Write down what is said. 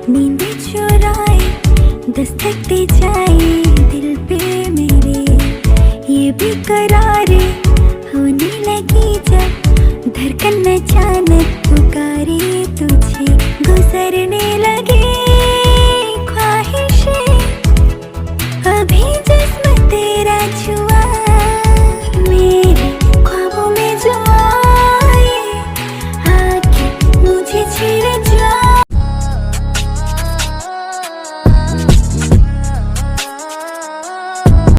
नींद चुराए दस्तक दे जाए दिल पे मेरे, ये भी करारे होने